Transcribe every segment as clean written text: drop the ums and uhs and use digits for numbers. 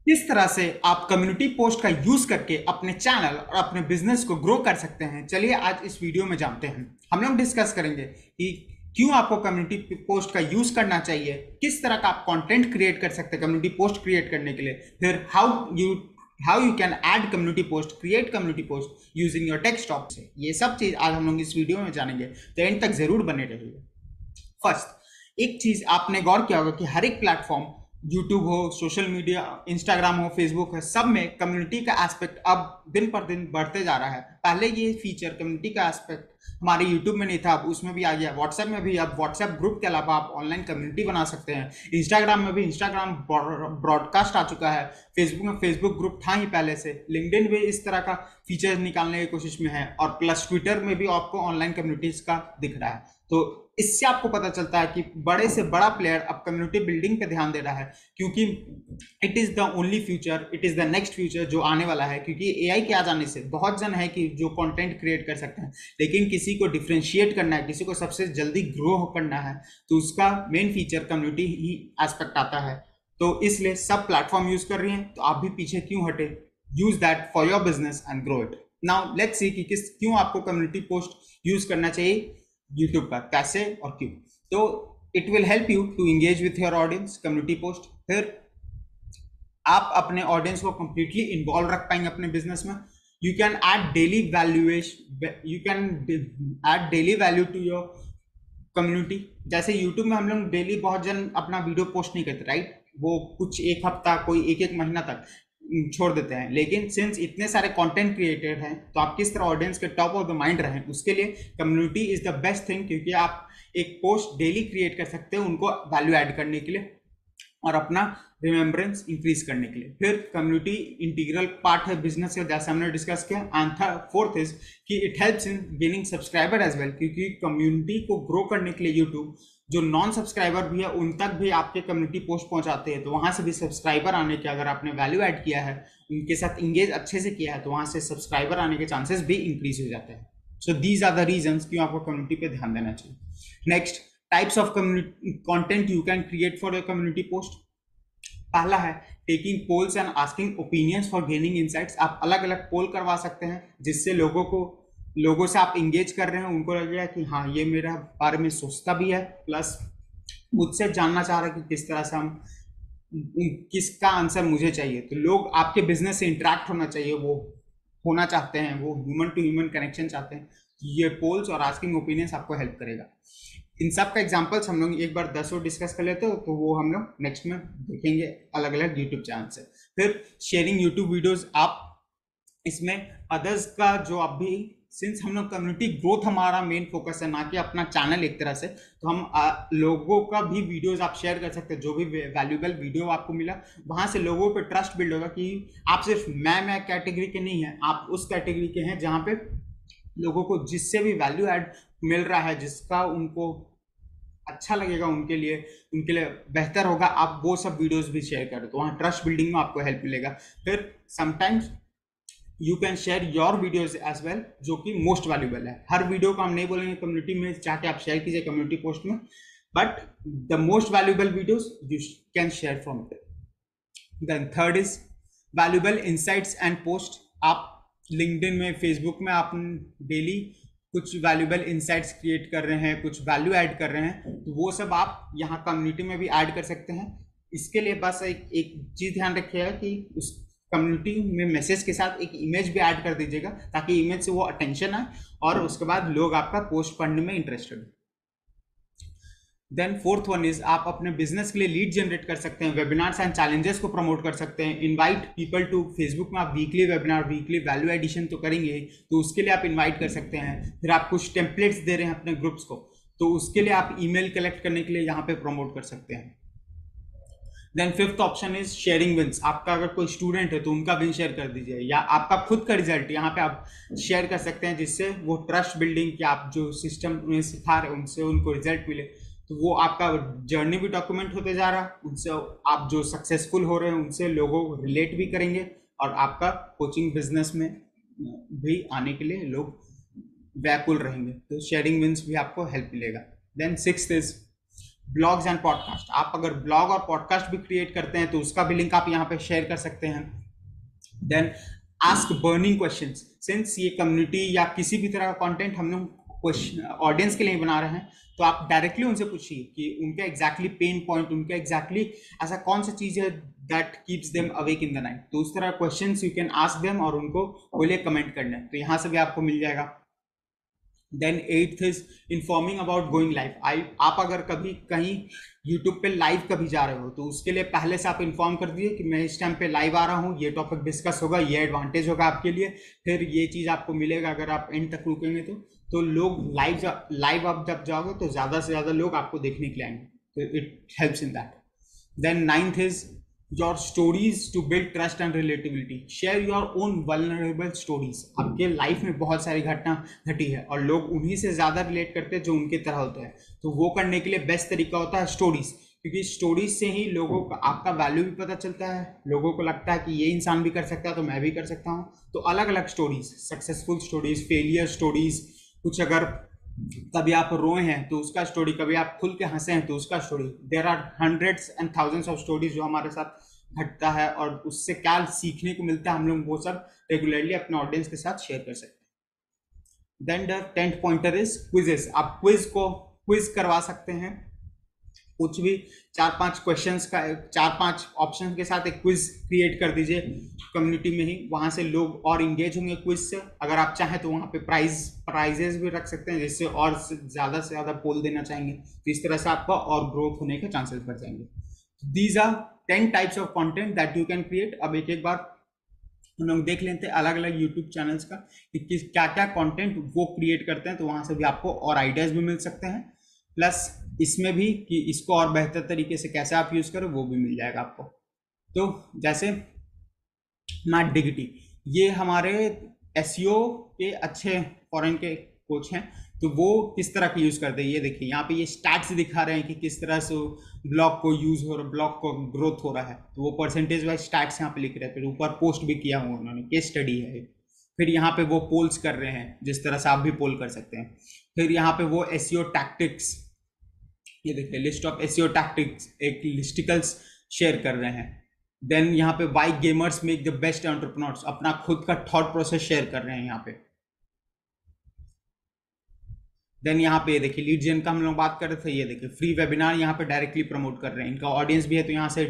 किस तरह से आप कम्युनिटी पोस्ट का यूज करके अपने चैनल और अपने बिजनेस को ग्रो कर सकते हैं, चलिए आज इस वीडियो में जानते हैं। हम लोग डिस्कस करेंगे कि क्यों आपको कम्युनिटी पोस्ट का यूज करना चाहिए, किस तरह का आप कंटेंट क्रिएट कर सकते हैं कम्युनिटी पोस्ट क्रिएट करने के लिए, फिर how you can add community post, create community post using your text से। ये सब चीज आज हम लोग इस वीडियो में जानेंगे, तो एंड तक जरूर बने रहिए। फर्स्ट, एक चीज आपने गौर किया होगा कि हर एक प्लेटफॉर्म, यूट्यूब हो, सोशल मीडिया, इंस्टाग्राम हो, फेसबुक है, सब में कम्युनिटी का एस्पेक्ट अब दिन पर दिन बढ़ते जा रहा है। पहले ये फीचर कम्युनिटी का एस्पेक्ट हमारे यूट्यूब में नहीं था, अब उसमें भी आ गया। व्हाट्सएप में भी अब व्हाट्सएप ग्रुप के अलावा आप ऑनलाइन कम्युनिटी बना सकते हैं। इंस्टाग्राम में भी इंस्टाग्राम ब्रॉडकास्ट आ चुका है। फेसबुक में फेसबुक ग्रुप था ही पहले से। लिंक्डइन भी इस तरह का फीचर निकालने की कोशिश में है, और प्लस ट्विटर में भी आपको ऑनलाइन कम्युनिटीज का दिख रहा है। तो इससे आपको पता चलता है कि बड़े से बड़ा प्लेयर अब कम्युनिटी बिल्डिंग पे ध्यान दे रहा है, क्योंकि it is the only future, it is the next future जो आने वाला है। क्योंकि एआई के आ जाने से बहुत जन है कि जो कंटेंट क्रिएट कर सकते हैं, लेकिन किसी को डिफरेंशिएट करना है, किसी को सबसे जल्दी ग्रो करना है, तो उसका मेन फीचर कम्युनिटी ही एस्पेक्ट आता है। तो इसलिए सब प्लेटफॉर्म यूज कर रही हैं, तो आप भी पीछे क्यों हटे। Use that for your business and grow it. Now let's see कि क्यों आपको कम्युनिटी पोस्ट यूज करना चाहिए यूट्यूब पर, कैसे और क्यों। तो it will help you to engage with your audience, community post. फिर आप अपने ऑडियंस को कंप्लीटली इन्वॉल्व रख पाएंगे अपने बिजनेस में। You can add daily valuation, you can add daily value to your community. जैसे यूट्यूब में हम लोग डेली बहुत जन अपना वीडियो पोस्ट नहीं करते, राइट। वो कुछ एक हफ्ता, कोई एक एक महीना तक छोड़ देते हैं। लेकिन सिंस इतने सारे कंटेंट क्रिएटर हैं, तो आप किस तरह ऑडियंस के टॉप ऑफ द माइंड रहें, उसके लिए community is the best thing. क्योंकि आप एक पोस्ट डेली क्रिएट कर सकते हैं उनको वैल्यू ऐड करने के लिए और अपना रिमेम्बरेंस इंक्रीज करने के लिए। फिर कम्युनिटी इंटीग्रल पार्ट है बिजनेस का, जैसे हमने डिस्कस किया। And fourth is that it helps in gaining subscriber as well, क्योंकि कम्युनिटी को ग्रो करने के लिए यूट्यूब जो नॉन सब्सक्राइबर भी है उन तक भी आपके कम्युनिटी पोस्ट पहुंचाते हैं। तो वहां से भी सब्सक्राइबर आने के, अगर आपने वैल्यू ऐड किया है, उनके साथ इंगेज अच्छे से किया है, तो वहां से सब्सक्राइबर आने के चांसेस भी इंक्रीज हो जाते हैं। So these are the reasons क्यों आपको कम्युनिटी पे ध्यान देना चाहिए। Next, types of community content you can create for your community post. पहला है taking polls and asking opinions for gaining insights. आप अलग अलग पोल करवा सकते हैं, जिससे लोगों से आप इंगेज कर रहे हैं, उनको लगेगा कि हाँ ये मेरा बारे में सोचता भी है, प्लस मुझसे जानना चाह रहा है कि किस तरह से हम, किसका आंसर मुझे चाहिए। तो लोग आपके बिजनेस से इंटरेक्ट होना चाहिए, वो होना चाहते हैं, वो ह्यूमन टू ह्यूमन कनेक्शन चाहते हैं। ये पोल्स और आस्किंग ओपिनियंस आपको हेल्प करेगा। इन सब का एग्जांपल्स हम लोग एक बार 10 और डिस्कस कर लेते हो, तो वो हम लोग नेक्स्ट में देखेंगे अलग अलग यूट्यूब चैनल से। फिर शेयरिंग यूट्यूब वीडियोस, आप इसमें अदर्स का जो आप भी, सिंस हम लोग कम्युनिटी ग्रोथ हमारा मेन फोकस है, ना कि अपना चैनल एक तरह से, तो हम लोगों का भी वीडियोस आप शेयर कर सकते हैं। जो भी वैल्यूबल वीडियो आपको मिला, वहां से लोगों पे ट्रस्ट बिल्ड होगा कि आप सिर्फ मैं कैटेगरी के नहीं हैं, आप उस कैटेगरी के हैं जहाँ पे लोगों को जिससे भी वैल्यू ऐड मिल रहा है, जिसका उनको अच्छा लगेगा, उनके लिए बेहतर होगा, आप वो सब वीडियोस भी शेयर करें, तो वहाँ ट्रस्ट बिल्डिंग में आपको हेल्प मिलेगा। फिर sometimes you can share your videos as well, जो कि मोस्ट वैल्यूबल है। हर वीडियो को हम नहीं बोलेंगे कम्युनिटी में जाके आप शेयर कीजिए कम्युनिटी पोस्ट में, but the most valuable videos you can share from it. Then third is valuable insights and post. आप लिंक्डइन में, फेसबुक में आप डेली कुछ वैल्यूबल इंसाइट्स क्रिएट कर रहे हैं, कुछ वैल्यू ऐड कर रहे हैं, तो वो सब आप यहाँ कम्युनिटी में भी ऐड कर सकते हैं। इसके लिए बस एक चीज़ ध्यान रखिएगा कि उस कम्युनिटी में मैसेज के साथ एक इमेज भी ऐड कर दीजिएगा, ताकि इमेज से वो अटेंशन आए और उसके बाद लोग आपका पोस्ट पढ़ने में इंटरेस्टेड हो। देन फोर्थ वन इज, आप अपने बिजनेस के लिए लीड जनरेट कर सकते हैं, वेबिनार्स एंड चैलेंजेस को प्रमोट कर सकते हैं। इनवाइट पीपल टू, फेसबुक में आप weekly webinar, weekly value addition तो करेंगे, तो उसके लिए आप इनवाइट कर सकते हैं। फिर आप कुछ टेम्पलेट्स दे रहे हैं अपने ग्रुप्स को, तो उसके लिए आप ईमेल कलेक्ट करने के लिए यहाँ पे प्रमोट कर सकते हैं। Then fifth option is sharing wins. आपका अगर कोई स्टूडेंट है तो उनका विन शेयर कर दीजिए, या आपका खुद का रिजल्ट यहाँ पे आप शेयर कर सकते हैं, जिससे वो ट्रस्ट बिल्डिंग कि आप जो सिस्टम उन्हें सिखा रहे हैं उनसे उनको रिजल्ट मिले। तो वो आपका जर्नी भी डॉक्यूमेंट होते जा रहा है, उनसे आप जो सक्सेसफुल हो रहे हैं उनसे लोगों रिलेट भी करेंगे, और आपका कोचिंग बिजनेस में भी आने के लिए लोग व्याकुल रहेंगे। तो शेयरिंग विंस भी आपको हेल्प मिलेगा। Then sixth is blogs and podcast, आप अगर ब्लॉग और पॉडकास्ट भी क्रिएट करते हैं तो उसका भी लिंक आप यहाँ पे शेयर कर सकते हैं। Then ask burning questions, since ये कम्युनिटी या किसी भी तरह का कंटेंट हम लोग क्वेश्चन ऑडियंस के लिए बना रहे हैं, तो आप डायरेक्टली उनसे पूछिए कि उनका एग्जैक्टली पेन पॉइंट, उनका एग्जैक्टली ऐसा कौन सा चीज है that keeps them awake in the night. तो उस तरह questions you can ask them और उनको बोलिए कमेंट करना है, तो यहाँ से भी आपको मिल जाएगा। Then eighth is informing about going live. आप अगर कभी कहीं यूट्यूब पे लाइव कभी जा रहे हो तो उसके लिए पहले से आप इन्फॉर्म कर दिए कि मैं इस टाइम पे लाइव आ रहा हूँ, ये टॉपिक डिस्कस होगा, ये एडवांटेज होगा आपके लिए, फिर ये चीज़ आपको मिलेगा अगर आप एंड तक रुकेंगे तो लोग लाइव आप जब जाओगे तो ज़्यादा से ज़्यादा लोग आपको देखने के लिए आएंगे, तो it helps in that. Then ninth is your stories to build trust and relatability. Share your own vulnerable stories. आपके लाइफ में बहुत सारी घटना घटी है और लोग उन्हीं से ज़्यादा रिलेट करते हैं जो उनकी तरह होते हैं, तो वो करने के लिए बेस्ट तरीका होता है स्टोरीज, क्योंकि स्टोरीज से ही लोगों को आपका वैल्यू भी पता चलता है, लोगों को लगता है कि ये इंसान भी कर सकता है तो मैं भी कर सकता हूँ। तो अलग अलग stories, successful stories, failure stories, कुछ अगर कभी आप रोए हैं तो उसका स्टोरी, कभी आप खुल के हंसे हैं तो उसका story. There are hundreds and thousands of stories जो हमारे साथ घटता है और उससे क्या सीखने को मिलता है, हम लोग वो सब रेगुलरली अपने ऑडियंस के साथ शेयर कर सकते हैं। Then the 10th pointer is quizzes. आप क्विज करवा सकते हैं, कुछ भी 4-5 क्वेश्चंस का 4-5 ऑप्शन के साथ एक क्विज क्रिएट कर दीजिए कम्युनिटी में ही, वहां से लोग और इंगेज होंगे क्विज से। अगर आप चाहें तो वहां पे प्राइजेस भी रख सकते हैं जिससे और ज्यादा से ज्यादा पोल देना चाहेंगे, तो इस तरह से आपका और ग्रोथ होने के चांसेस बढ़ जाएंगे। These are 10 types of content that you can create. अब एक एक बार हम लोग देख लेते हैं अलग अलग यूट्यूब चैनल्स का कि किस क्या क्या कंटेंट वो क्रिएट करते हैं, तो वहां से भी आपको और आइडियाज भी मिल सकते हैं, प्लस इसमें भी कि इसको और बेहतर तरीके से कैसे आप यूज करें वो भी मिल जाएगा आपको। तो जैसे मैट डिगिटी, ये हमारे एसईओ के अच्छे फॉरेन के कोच हैं, तो वो किस तरह के यूज करते हैं ये देखिए, यहाँ पे ये स्टैट्स दिखा रहे हैं कि किस तरह से ब्लॉग को यूज हो रहा है, ब्लॉग को ग्रोथ हो रहा है, तो वो परसेंटेज वाइज स्टैट्स यहाँ पे लिख रहे हैं। फिर ऊपर पोस्ट भी किया हुआ उन्होंने, केस स्टडी है। फिर यहाँ पे वो पोल्स कर रहे हैं जिस तरह से आप भी पोल कर सकते हैं। फिर यहाँ पे वो एसईओ टैक्टिक्स, ये देखिए लिस्ट ऑफ एसईओ टैक्टिक्स, एक लिस्टिकल्स शेयर कर रहे हैं। देन यहाँ पे why gamers make the best entrepreneurs, अपना खुद का थॉट प्रोसेस शेयर कर रहे हैं यहाँ पे। देन यहाँ पे देखिए लीड जेन का हम लोग बात कर रहे थे, ये देखिए फ्री वेबिनार यहाँ पे डायरेक्टली प्रमोट कर रहे हैं, इनका ऑडियंस भी है, तो यहाँ से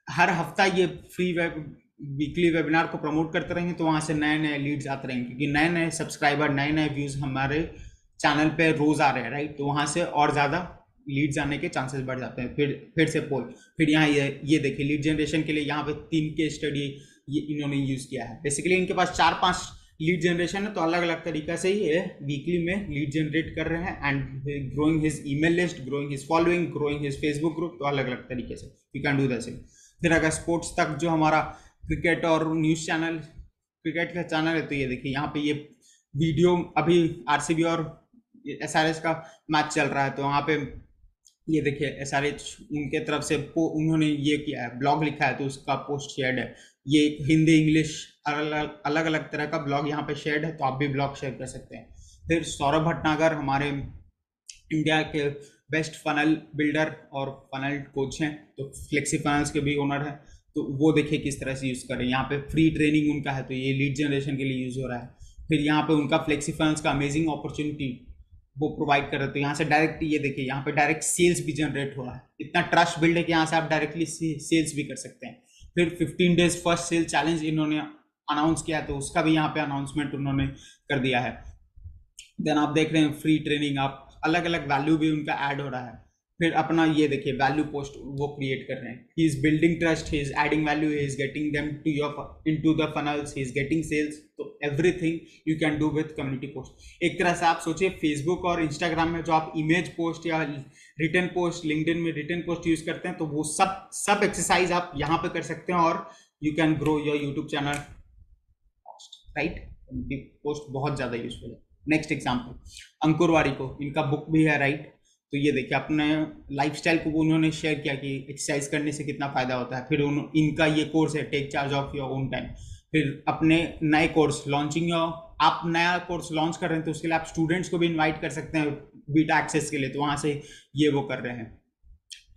हर हफ्ता ये फ्री वीकली वेबिनार को प्रमोट करते रहेंगे, तो वहाँ से नए नए लीड्स आते रहेंगे, क्योंकि नए नए सब्सक्राइबर, नए नए व्यूज हमारे चैनल पे रोज आ रहे हैं, राइट, तो वहाँ से और ज़्यादा लीड्स आने के चांसेस बढ़ जाते हैं। फिर से पोल, फिर यहाँ ये देखिए लीड जनरेशन के लिए यहाँ पे 3 केस स्टडी ये इन्होंने यूज़ किया है। बेसिकली इनके पास 4-5 लीड जनरेशन है, तो अलग अलग तरीका से ही वीकली में लीड जनरेट कर रहे हैं and growing his email list, growing his following, growing his Facebook group, तो अलग अलग तरीके से you can do the same. फिर अगर स्पोर्ट्स तक जो हमारा क्रिकेट और न्यूज़ चैनल, क्रिकेट का चैनल है, तो ये देखिए यहाँ पे ये वीडियो, अभी आरसीबी और एसआरएच का मैच चल रहा है, तो वहाँ पे ये देखिए एसआरएच उनके तरफ से उन्होंने ये किया है, ब्लॉग लिखा है, तो उसका पोस्ट शेयर्ड है। ये हिंदी इंग्लिश अलग अलग तरह का ब्लॉग यहाँ पे शेयर्ड है, तो आप भी ब्लॉग शेयर कर सकते हैं। फिर सौरभ भटनागर हमारे इंडिया के बेस्ट फनल बिल्डर और फनल कोच हैं, तो फ्लेक्सी फनल्स के भी ओनर हैं, तो वो देखिए किस तरह से यूज़ करें। यहाँ पे फ्री ट्रेनिंग उनका है, तो ये लीड जनरेशन के लिए यूज़ हो रहा है। फिर यहाँ पे उनका फ्लेक्सी फनल्स का अमेजिंग अपॉर्चुनिटी वो प्रोवाइड कर रहे, तो यहाँ से डायरेक्ट ये देखिए यहाँ पे डायरेक्ट सेल्स भी जनरेट हो रहा है, इतना ट्रस्ट बिल्ड है कि यहाँ से आप डायरेक्टली सेल्स भी कर सकते हैं। फिर 15 डेज फर्स्ट सेल चैलेंज इन्होंने अनाउंस किया, तो उसका भी यहाँ पे अनाउंसमेंट उन्होंने कर दिया है। देन आप देख रहे हैं फ्री ट्रेनिंग, आप अलग अलग वैल्यू भी उनका ऐड हो रहा है। फिर अपना ये देखिए वैल्यू पोस्ट वो क्रिएट कर रहे हैं, he is building trust, he is adding value, he is getting them to your into the funnels, he is getting sales, तो everything you can do with community post. एक तरह से आप सोचिए फेसबुक और इंस्टाग्राम में जो आप इमेज पोस्ट या रिटर्न पोस्ट, लिंक्डइन में रिटर्न पोस्ट यूज करते हैं, तो वो सब एक्सरसाइज आप यहाँ पे कर सकते हैं और you can grow your YouTube channel, right. Post बहुत ज्यादा यूजफुल है। नेक्स्ट एग्जाम्पल अंकुर वारिको, इनका बुक भी है, राइट, तो ये देखिए अपने लाइफस्टाइल को उन्होंने शेयर किया कि एक्सरसाइज करने से कितना फायदा होता है। फिर इनका ये कोर्स है take charge of your own time. फिर अपने नए कोर्स लॉन्चिंग योर, आप नया कोर्स लॉन्च कर रहे हैं तो उसके लिए आप स्टूडेंट्स को भी इनवाइट कर सकते हैं बीटा एक्सेस के लिए, तो वहाँ से ये वो कर रहे हैं।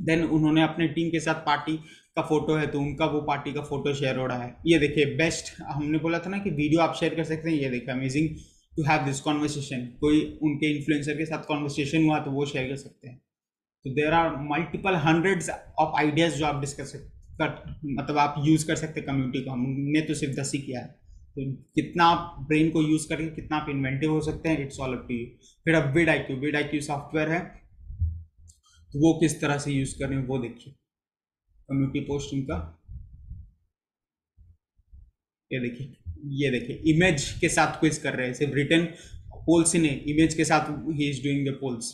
देन उन्होंने अपने टीम के साथ पार्टी का फोटो है तो उनका वो पार्टी का फोटो शेयर हो रहा है। ये देखिए बेस्ट, हमने बोला था ना कि वीडियो आप शेयर कर सकते हैं। ये देखिए amazing to have this conversation, कोई उनके इन्फ्लुएंसर के साथ कॉन्वर्सेशन हुआ तो वो शेयर कर सकते हैं। तो there are multiple hundreds of ideas जो आप डिस्कस कर, मतलब आप यूज कर सकते हैं कम्युनिटी को। हमने तो सिर्फ 10 ही किया है, तो कितना आप ब्रेन को यूज करके कितना आप इन्वेंटिव हो सकते हैं, it's all up to you. फिर अब विड आई क्यू सॉफ्टवेयर है, तो वो किस तरह से यूज करें वो देखिए। कम्युनिटी पोस्ट इनका ये देखिए इमेज के साथ क्विज कर रहे हैं, सिर्फ रिटर्न पोल्स ही नहीं, इमेज के साथ ही इज डूइंग द पोल्स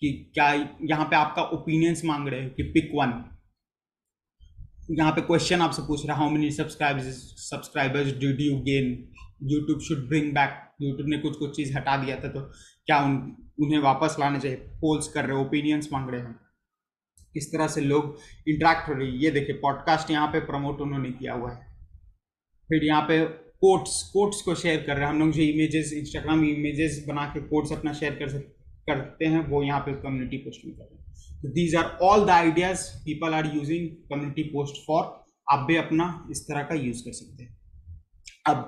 कि क्या यहाँ पे आपका ओपिनियंस मांग रहे हैं कि पिक वन। यहाँ पे क्वेश्चन आपसे पूछ रहा है how many subscribers did you gain, YouTube should bring back, YouTube ने कुछ कुछ चीज़ हटा दिया था तो क्या उन्हें वापस लाना चाहिए। पोल्स कर रहे हैं, ओपिनियंस मांग रहे हैं, किस तरह से लोग इंटरेक्ट हो रही है। ये देखिए पॉडकास्ट यहाँ पे प्रमोट उन्होंने किया हुआ है। फिर यहाँ पे कोट्स को शेयर कर रहे हैं हम लोग, जो इमेजेस इंस्टाग्राम इमेजेस बना के कोट्स अपना शेयर करते हैं वो यहाँ पे कम्युनिटी पोस्ट में कर रहे हैं। तो these are all the ideas people are using community post for. आप भी अपना इस तरह का यूज कर सकते हैं। अब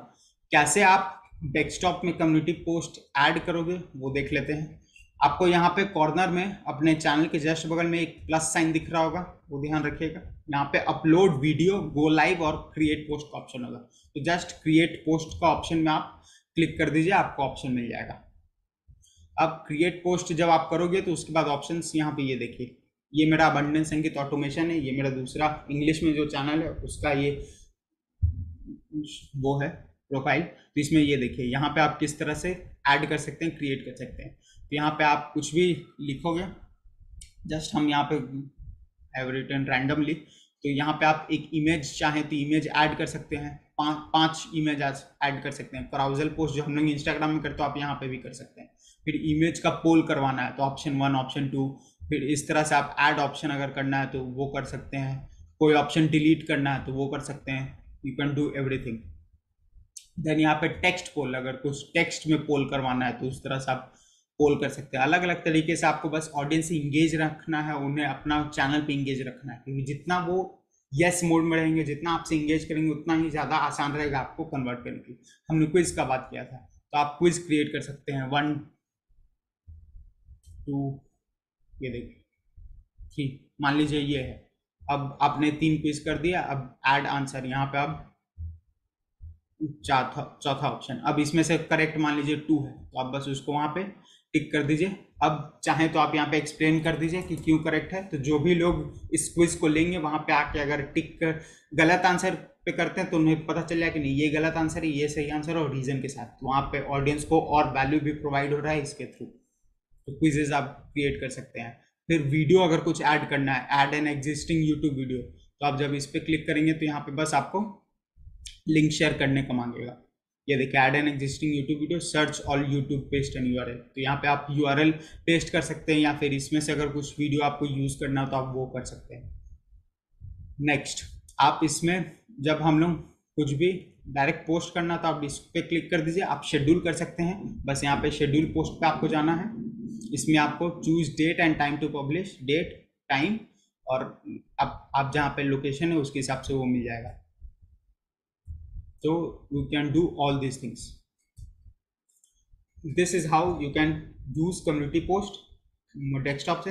कैसे आप डेस्कटॉप में कम्युनिटी पोस्ट ऐड करोगे वो देख लेते हैं। आपको यहाँ पे कॉर्नर में अपने चैनल के जस्ट बगल में एक प्लस साइन दिख रहा होगा, वो ध्यान रखिएगा। यहाँ पे अपलोड वीडियो, गो लाइव और क्रिएट पोस्ट का ऑप्शन होगा, तो जस्ट क्रिएट पोस्ट का ऑप्शन में आप क्लिक कर दीजिए, आपको ऑप्शन मिल जाएगा। अब क्रिएट पोस्ट जब आप करोगे तो उसके बाद ऑप्शंस यहाँ पे ये देखिए, ये मेरा अबंडेंस संगीत ऑटोमेशन है, ये मेरा दूसरा इंग्लिश में जो चैनल है उसका ये वो है प्रोफाइल। तो इसमें ये देखिए यहाँ पे आप किस तरह से ऐड कर सकते हैं, क्रिएट कर सकते हैं। तो यहाँ पे आप कुछ भी लिखोगे, जस्ट हम यहाँ पे हैव रिटन रैंडमली, तो यहाँ पे आप एक इमेज चाहें तो इमेज ऐड कर सकते हैं, पांच इमेज ऐड कर सकते हैं। क्राउजल पोस्ट जो हम लोग इंस्टाग्राम में करते हो आप यहाँ पे भी कर सकते हैं। फिर इमेज का पोल करवाना है तो ऑप्शन 1 ऑप्शन 2, फिर इस तरह से आप ऐड ऑप्शन अगर करना है तो वो कर सकते हैं, कोई ऑप्शन डिलीट करना है तो वो कर सकते हैं। You can do everything. Then यहाँ पे टेक्स्ट पोल, अगर कुछ टेक्स्ट में पोल करवाना है तो उस तरह से आप पोल कर सकते हैं। अलग अलग तरीके से आपको बस ऑडियंस से इंगेज रखना है, उन्हें अपना चैनल पे इंगेज रखना है, क्योंकि जितना वो यस मोड में रहेंगे, जितना आपसे इंगेज करेंगे उतना ही ज़्यादा आसान रहेगा आपको कन्वर्ट करने की। हमने क्विज का बात किया था, तो आप क्विज क्रिएट कर सकते हैं 1 2, ये देखिए 3, मान लीजिए ये है। अब आपने 3 क्विज कर दिया, अब ऐड आंसर, यहाँ पे अब चौथा ऑप्शन, अब इसमें से करेक्ट मान लीजिए 2 है तो आप बस उसको वहां पे टिक कर दीजिए। अब चाहे तो आप यहाँ पे एक्सप्लेन कर दीजिए कि क्यों करेक्ट है, तो जो भी लोग इस क्विज को लेंगे वहां पे आके अगर टिक कर गलत आंसर पे करते हैं तो उन्हें पता चल जाए कि नहीं ये गलत आंसर है, ये सही आंसर है, और रीजन के साथ। तो वहां पे ऑडियंस को और वैल्यू भी प्रोवाइड हो रहा है इसके थ्रू। तो क्विजेज आप क्रिएट कर सकते हैं। फिर वीडियो अगर कुछ ऐड करना है, add an existing YouTube video, तो आप जब इस पर क्लिक करेंगे तो यहाँ पे बस आपको लिंक शेयर करने को मांगेगा। ये देखिए add an existing YouTube video, search all YouTube paste and URL, तो यहाँ पे आप यूआरएल पेस्ट कर सकते हैं, या फिर इसमें से अगर कुछ वीडियो आपको यूज करना हो तो आप वो कर सकते हैं। नेक्स्ट, आप इसमें जब हम लोग कुछ भी डायरेक्ट पोस्ट करना तो आप इस पर क्लिक कर दीजिए, आप शेड्यूल कर सकते हैं। बस यहाँ पे शेड्यूल पोस्ट पे आपको जाना है, इसमें आपको choose date and time to publish, date time, और आप जहाँ पे लोकेशन है उसके हिसाब से वो मिल जाएगा। So you can do all these things. This is how you can use community post desktop से।